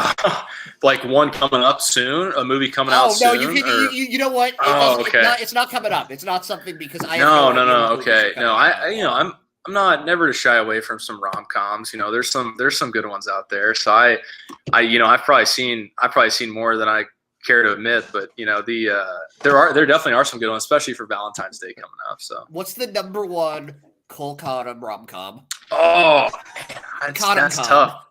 Like one coming up soon, a movie coming out Oh no, soon. you can. or- You know what? Okay. It's not coming up. It's not something because I. No. have no idea what movies Okay, are coming no. out. I'm not never to shy away from some rom coms. There's some good ones out there. So I've probably seen more than I care to admit. But there definitely are some good ones, especially for Valentine's Day coming up. So What's the number one Cole Cottam rom com? oh, man, that's tough.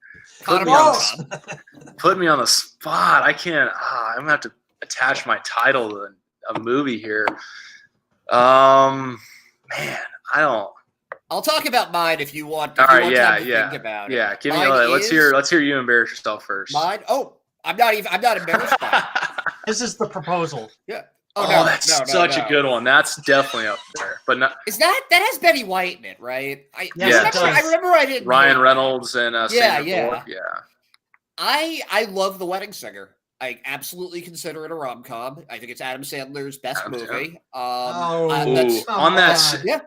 Cottam me on rom com. Put me on the spot. I can't. I'm gonna have to attach my title to a movie here. Man, I don't. I'll talk about mine if you want. All If you right, want yeah, time to yeah, think about it. yeah. Give me. Mine Let's hear you embarrass yourself first. Mine. Oh, I'm not embarrassed by it. This is the proposal. Yeah. no, that's no, such no. a good one. That's definitely up there. But not Is that has Betty White in it, right? Yes, it I does. remember I didn't Ryan know. Reynolds and Sandra Bullock. Yeah. I love The Wedding Singer. I absolutely consider it a rom-com. I think it's Adam Sandler's best Adam Sandler. movie. Ooh, come on that. Yeah.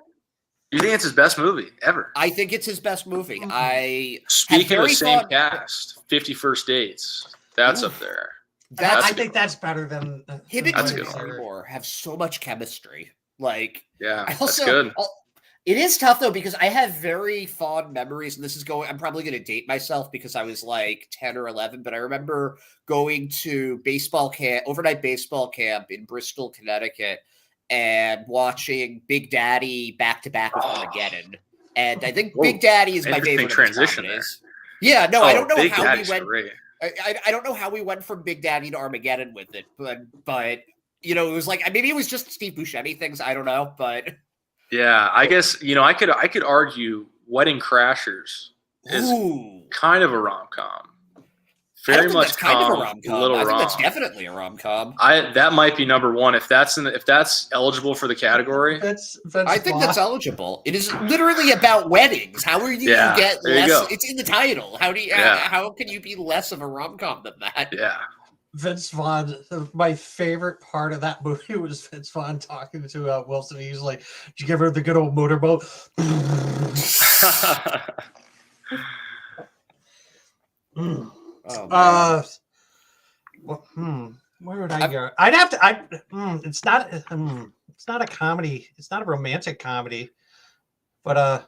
You think it's his best movie ever? I think it's his best movie. Speaking of the same fond... cast, 50 First Dates. That's up there. I think that's better than him than and Wedding Drew Singer. Barrymore have so much chemistry. Like, Yeah, I also, that's good. It is tough though because I have very fond memories, and this is going. I'm probably going to date myself because I was like 10 or 11, but I remember going to overnight baseball camp in Bristol, Connecticut, and watching Big Daddy back to back with Armageddon. And I think Big Daddy is my favorite transition of his comedies. Yeah, no, I don't know Big how Daddy's we went. Great. I don't know how we went from Big Daddy to Armageddon with it, but you know, it was like maybe it was just Steve Buscemi things. I don't know, but yeah, I guess I could argue Wedding Crashers is kind of a rom-com. Very much kind of a rom-com. I think that's rom. definitely a rom-com. That might be number one if that's eligible for the category. I think that's eligible. It is literally about weddings. How are you get less? You go. It's in the title. How can you be less of a rom-com than that? Yeah. Vince Vaughn, my favorite part of that movie was Vince Vaughn talking to Wilson. He's like, "Did you give her the good old motorboat?" Oh, where would I go? I'd have to. It's not a comedy. It's not a romantic comedy, but I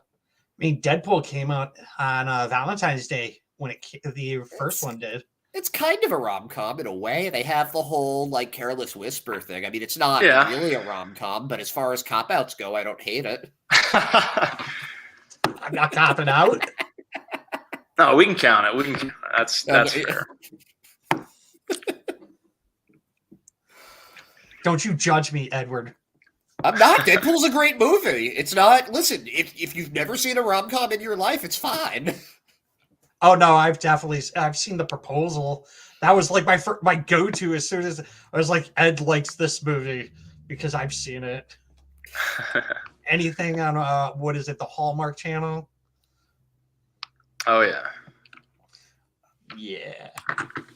mean, Deadpool came out on Valentine's Day when the first one did. It's kind of a rom-com in a way. They have the whole like Careless Whisper thing. I mean, it's not really a rom-com, but as far as cop-outs go, I don't hate it. I'm not copping out. No, we can count it. That's fair. Don't you judge me, Edward. I'm not. Deadpool's a great movie. It's not. Listen, if you've never seen a rom-com in your life, it's fine. Oh no, I've seen The Proposal. That was like my go-to as soon as I was like, Ed likes this movie because I've seen it. Anything on what is it, the Hallmark Channel? Oh yeah. Yeah.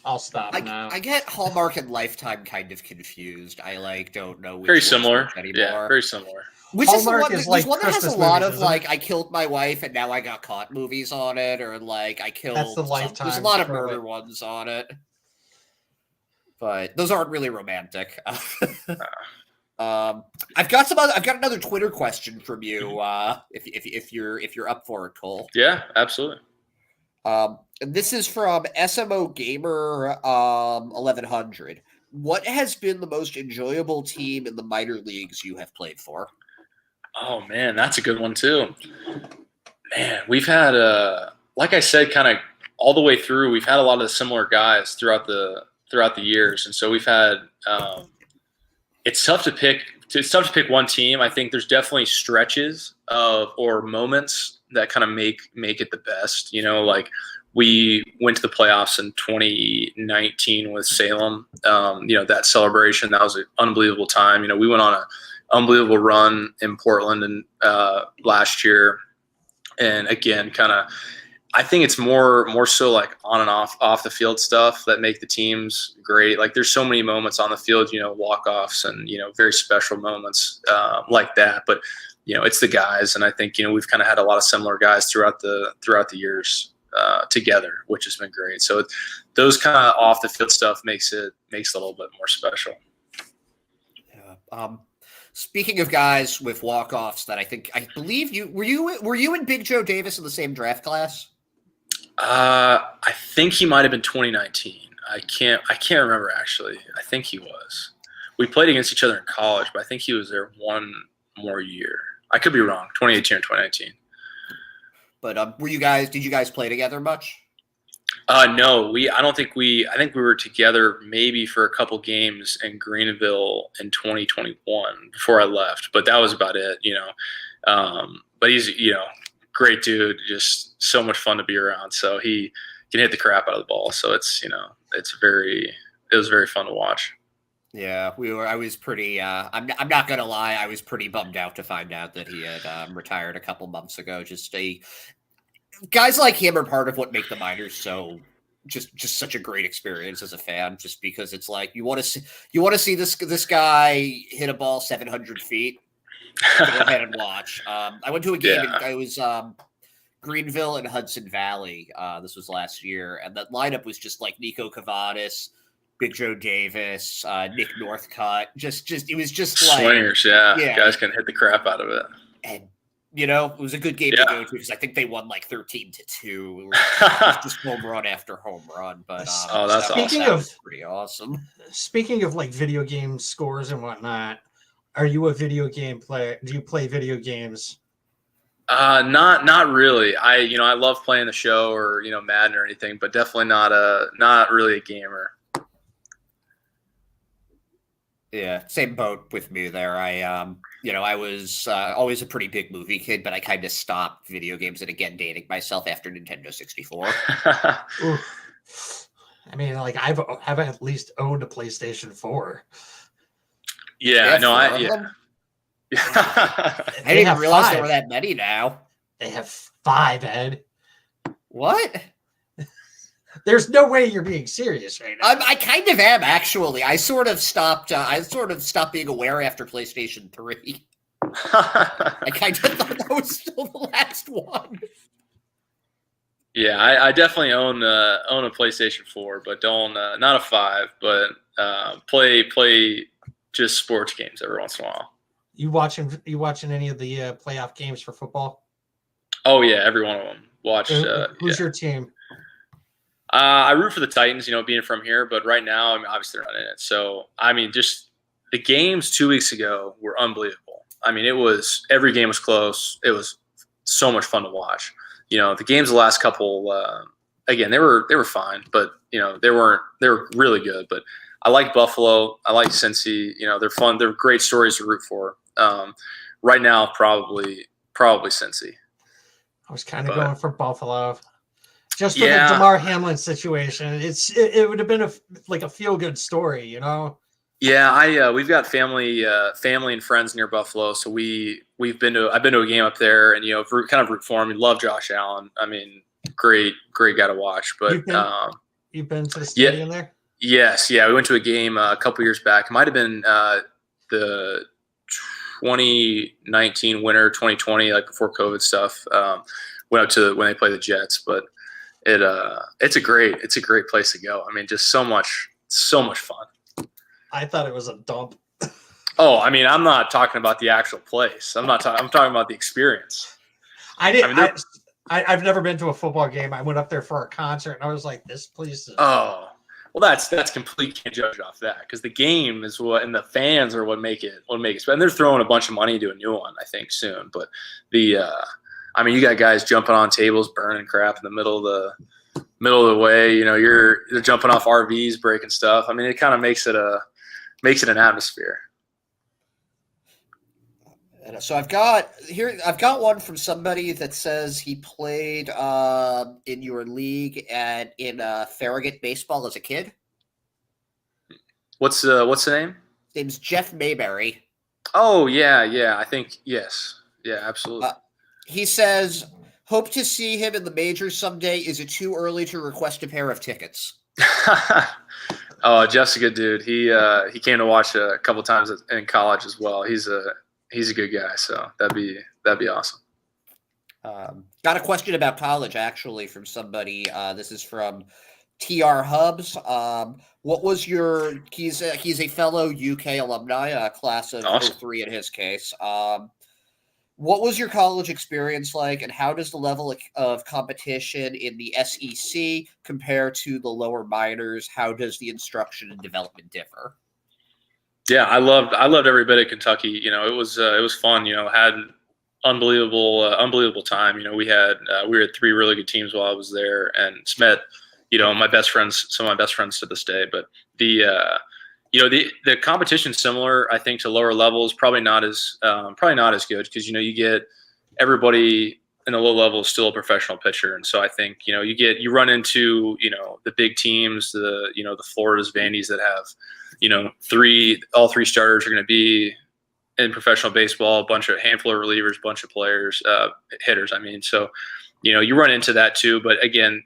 I'll stop now. I get Hallmark and Lifetime kind of confused. I don't know which very similar anymore. Yeah, very similar. Which Hallmark is like one that has Christmas a lot movies, of like I killed my wife and now I got caught movies on it, or like I killed. That's the Lifetime. There's a lot of murder ones on it, but those aren't really romantic. I've got another Twitter question from you. If you're up for it, Cole. Yeah, absolutely. And this is from SMO Gamer 1100. What has been the most enjoyable team in the minor leagues you have played for? Oh man, that's a good one too. Man, we've had like I said, kind of all the way through. We've had a lot of similar guys throughout the years, and so we've had. It's tough to pick. It's tough to pick one team. I think there's definitely stretches or moments that kind of make it the best. You know, like we went to the playoffs in 2019 with Salem. That celebration, that was an unbelievable time. You know, we went on an unbelievable run in Portland and last year. And again, kind of, I think it's more so like on and off the field stuff that make the teams great. Like there's so many moments on the field, walk-offs and, very special moments like that. But, it's the guys. And I think, we've kind of had a lot of similar guys throughout the years together, which has been great. So those kind of off the field stuff makes it a little bit more special. Yeah. Speaking of guys with walk-offs that I believe you were you and Big Joe Davis in the same draft class? I think he might have been 2019. I can't remember actually. I think he was. We played against each other in college, but I think he was there one more year. I could be wrong. 2018 or 2019. But did you guys play together much? No, I think we were together maybe for a couple games in Greenville in 2021 before I left, but that was about it, but he's, great dude, just so much fun to be around. So he can hit the crap out of the ball. So it's, it was very fun to watch. Yeah, we were. I was pretty. I'm not gonna lie. I was pretty bummed out to find out that he had retired a couple months ago. Guys like him are part of what make the minors so just such a great experience as a fan. Just because it's like you want to see this guy hit a ball 700 feet. Go ahead and watch. I went to a game. Yeah. I was Greenville and Hudson Valley. This was last year, and that lineup was just like Nico Cavadis, Big Joe Davis, Nick Northcutt. Just it was just like swingers. Yeah, guys can hit the crap out of it. And it was a good game to go to because I think they won like 13-2. Just home run after home run. But that's speaking awesome. of pretty awesome. Speaking of like video game scores and whatnot, are you a video game player? Do you play video games? Not really. I love playing the show or Madden or anything, but definitely not really a gamer. Yeah, same boat with me there. I was always a pretty big movie kid, but I kind of stopped video games and again dating myself after Nintendo 64. Oof. I mean, like I've at least owned a PlayStation 4. Yeah, no, I didn't even realize there were that many now. They have 5, Ed. What? There's no way you're being serious right now. I kind of am, actually. I sort of stopped being aware after PlayStation 3. I kind of thought that was still the last one. Yeah, I definitely own a PlayStation 4, but don't not a 5, but play just sports games every once in a while. You watching any of the playoff games for football? Oh yeah, every one of them. Who's your team? I root for the Titans, being from here, but right now, I mean, obviously they're not in it. So, I mean, just the games 2 weeks ago were unbelievable. I mean, every game was close. It was so much fun to watch. The games the last couple, again, they were fine, but they were really good. But I like Buffalo. I like Cincy. They're fun. They're great stories to root for. Right now, probably Cincy. I was kind of going for Buffalo. Just for the DeMar Hamlin situation, it would have been a feel good story, Yeah, we've got family and friends near Buffalo, so I've been to a game up there, and kind of root for him. We love Josh Allen. I mean, great guy to watch. But you've been to the stadium there? Yes, yeah, we went to a game a couple years back. It might have been the 2019 winter, 2020, like before COVID stuff. Went up to when they play the Jets, but. It's a great place to go. I mean, just so much fun. I thought it was a dump. Oh, I mean, I'm not talking about the actual place. I'm talking about the experience. I've never been to a football game. I went up there for a concert, and I was like, this place is. Oh, well, that's complete. Can't judge off that because the game is and the fans are what make it. And they're throwing a bunch of money into a new one, I think, soon. But I mean, you got guys jumping on tables, burning crap in the middle of the way. You're jumping off RVs, breaking stuff. I mean, it kind of makes it an atmosphere. So I've got one from somebody that says he played in your league and in Farragut baseball as a kid. What's the name? His name's Jeff Mayberry. Oh yeah. I think yes. Yeah, absolutely. He says, hope to see him in the majors someday. Is it too early to request a pair of tickets? Oh, Jeff's a good dude. He came to watch a couple times in college as well. He's a good guy, so that'd be awesome. Got a question about college, actually, from somebody. This is from TR Hubs. What was he's a fellow UK alumni, class of awesome. 03 in his case. What was your college experience like, and how does the level of competition in the SEC compare to the lower minors? How does the instruction and development differ? Yeah, I loved every bit of Kentucky. It was fun. Had unbelievable time. We had 3 really good teams while I was there, and met some of my best friends to this day. But the competition's similar, I think, to lower levels. Probably not as good because you get everybody in the low level is still a professional pitcher. And so I think, you run into, the big teams, the Floridas, Vandy's that have, all three starters are going to be in professional baseball, handful of relievers, bunch of players, hitters. I mean, so, you run into that too, but again,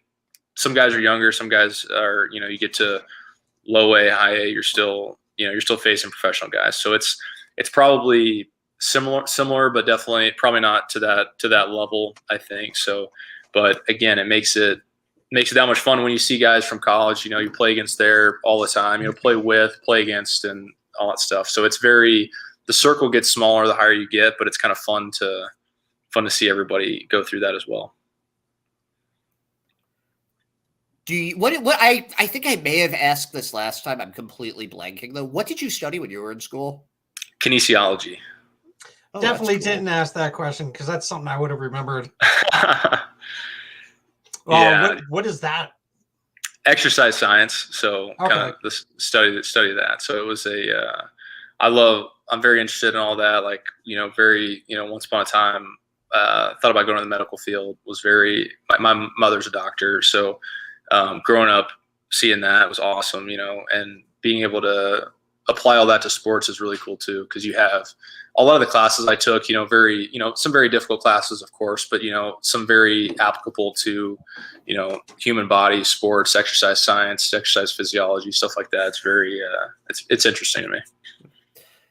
some guys are younger, some guys are, you get to low A, high A, you're still facing professional guys. So it's probably similar, but definitely probably not to that level, I think. So, but again, it makes it that much fun when you see guys from college, you play against there all the time, play against and all that stuff. So the circle gets smaller the higher you get, but it's kind of fun to see everybody go through that as well. I think I may have asked this last time. I'm completely blanking though. What did you study when you were in school? Kinesiology. Oh, definitely didn't ask that question because that's something I would have remembered. Yeah. What is that? Exercise science. So kind of the study that. So it was I'm very interested in all that. Like, once upon a time, thought about going to the medical field, my mother's a doctor. So, growing up, seeing that was awesome, and being able to apply all that to sports is really cool too. Cause you have a lot of the classes I took, some very difficult classes, of course, but, some very applicable to, human body, sports, exercise science, exercise physiology, stuff like that. It's very, it's interesting to me.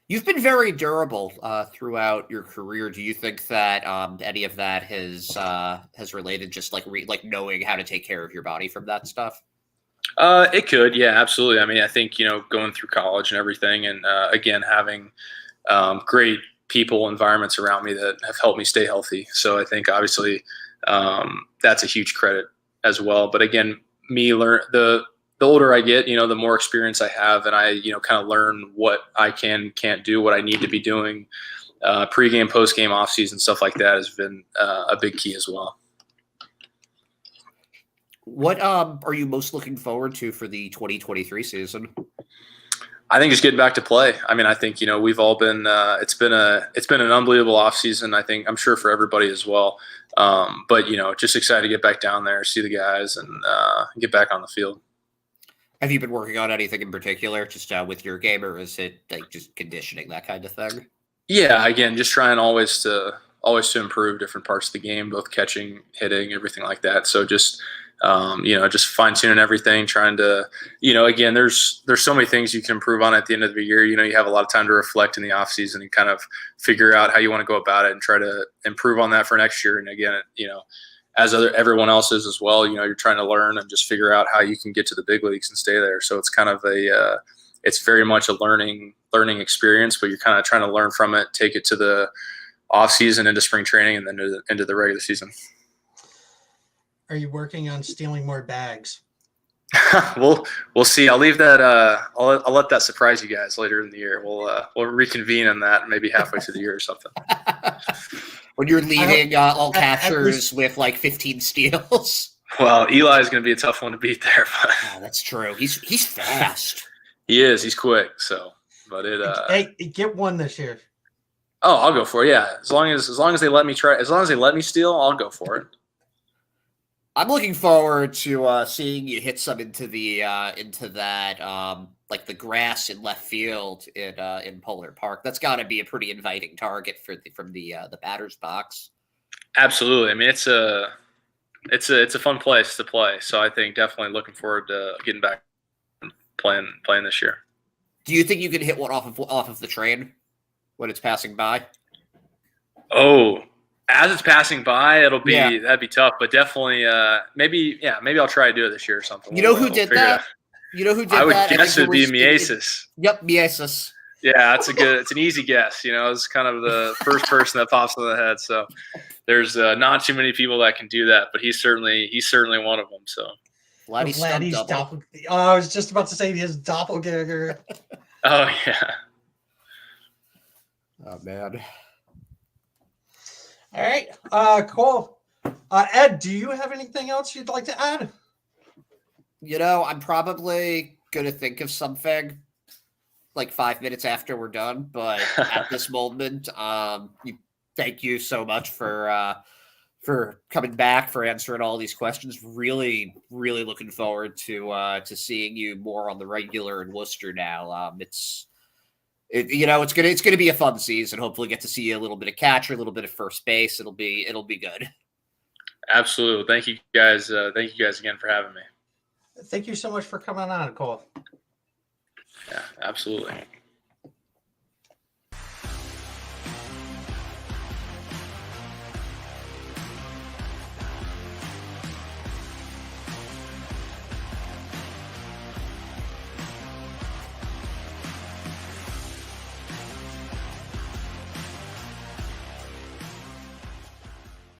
You've been very durable throughout your career. Do you think that any of that has related just like knowing how to take care of your body from that stuff? It could, yeah, absolutely. I mean, I think going through college and everything, and again having great people, environments around me that have helped me stay healthy. So I think obviously that's a huge credit as well. But again, the older I get, the more experience I have, and I, kind of learn what I can't do, what I need to be doing, pregame, postgame, off season, stuff like that has been a big key as well. What are you most looking forward to for the 2023 season? I think just getting back to play. I mean, I think, we've all been, it's been an unbelievable off season. I'm sure for everybody as well. But, just excited to get back down there, see the guys, and get back on the field. Have you been working on anything in particular, just with your game, or is it like just conditioning, that kind of thing? Yeah, again, just trying always to improve different parts of the game, both catching, hitting, everything like that. So just just fine tuning everything, trying to, again, there's so many things you can improve on at the end of the year. You have a lot of time to reflect in the off season and kind of figure out how you want to go about it and try to improve on that for next year. And again, as everyone else is as well, you're trying to learn and just figure out how you can get to the big leagues and stay there. So it's kind of it's very much a learning experience, but you're kind of trying to learn from it, take it to the off season, into spring training, and then into the regular season. Are you working on stealing more bags? We'll see. I'll leave that. I'll let that surprise you guys later in the year. We'll reconvene on that maybe halfway through the year or something. When you're leading all catchers with like 15 steals. Well, Eli is going to be a tough one to beat there. But that's true. He's fast. He is. He's quick. So, but hey, get one this year. Oh, I'll go for it. Yeah, as long as they let me try. As long as they let me steal, I'll go for it. I'm looking forward to seeing you hit some into that like the grass in left field in Polar Park. That's got to be a pretty inviting target from the batter's box. Absolutely. I mean, it's a fun place to play. So I think definitely looking forward to getting back and playing this year. Do you think you can hit one off of the train when it's passing by? Oh. As it's passing by, that'd be tough, but definitely, maybe I'll try to do it this year or something. You know who did that? I would guess it'd be Miasis. Yep, Miasis. Yeah, it's an easy guess. It's kind of the first person that pops in the head. So there's not too many people that can do that, but he's certainly one of them. So Vladdy's double. I was just about to say his doppelganger. Oh yeah. Oh man. All right, cool. Ed, do you have anything else you'd like to add? I'm probably going to think of something like 5 minutes after we're done, but at this moment, thank you so much for for coming back, for answering all these questions. Really, really looking forward to seeing you more on the regular in Worcester now. It's gonna be a fun season. Hopefully, get to see you a little bit of catcher, a little bit of first base. It'll be good. Absolutely. Thank you guys. Thank you guys again for having me. Thank you so much for coming on, Cole. Yeah, absolutely.